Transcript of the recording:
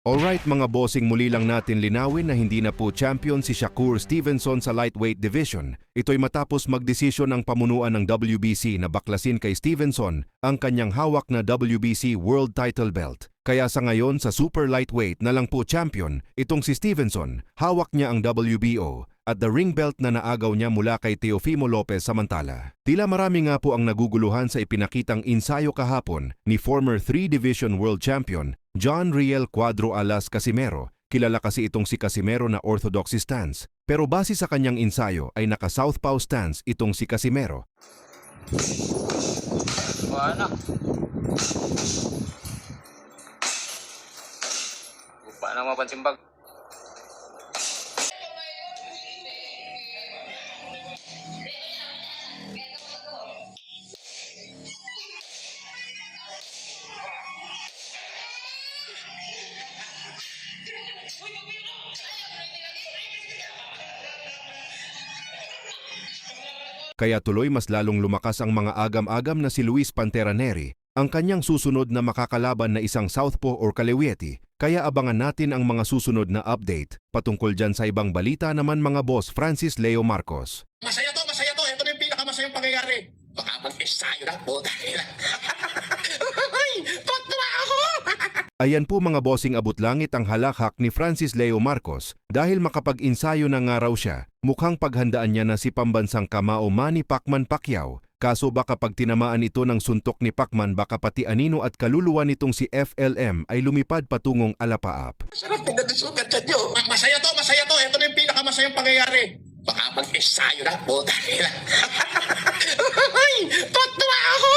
Alright mga bossing, muli lang natin linawin na hindi na po champion si Shakur Stevenson sa lightweight division. Ito'y matapos magdesisyon ang pamunuan ng WBC na baklasin kay Stevenson ang kanyang hawak na WBC World Title Belt. Kaya sa ngayon sa super lightweight na lang po champion itong si Stevenson, hawak niya ang WBO at the ring belt na naagaw niya mula kay Teofimo Lopez samantala. Tila marami nga po ang naguguluhan sa ipinakitang ensayo kahapon ni former 3-division world champion John Riel Cuadro Alas Casimero. Kilala kasi itong si Casimero na orthodoxy stance. Pero base sa kanyang ensayo ay naka-southpaw stance itong si Casimero. Wala. Paano mapansin bag? Kaya tuloy mas lalong lumakas ang mga agam-agam na si Luis Pantera Neri, ang kanyang susunod na makakalaban na isang southpaw or kaliwiete. Kaya abangan natin ang mga susunod na update. Patungkol dyan sa ibang balita naman mga boss, Francis Leo Marcos. Masaya to, masaya to. Ito na yung pinakamasayang pangyayari. Baka mag-ensayo na po dahil. Ay, tuwa ako! Ayan po mga bossing, abot langit ang halakhak ni Francis Leo Marcos dahil makapag-ensayo na nga raw siya. Mukhang paghandaan niya na si pambansang kamao Manny Pacman Pacquiao. Kaso baka pag tinamaan ito ng suntok ni Pacman, baka pati anino at kaluluwa nitong si FLM ay lumipad patungong alapaap. Sarap pinagsusukat sa Diyo. Masaya to, masaya to. Ito na yung pinakamasayang pangyayari. Baka mag-ensayo na po dahil. Ay, tuwa ako!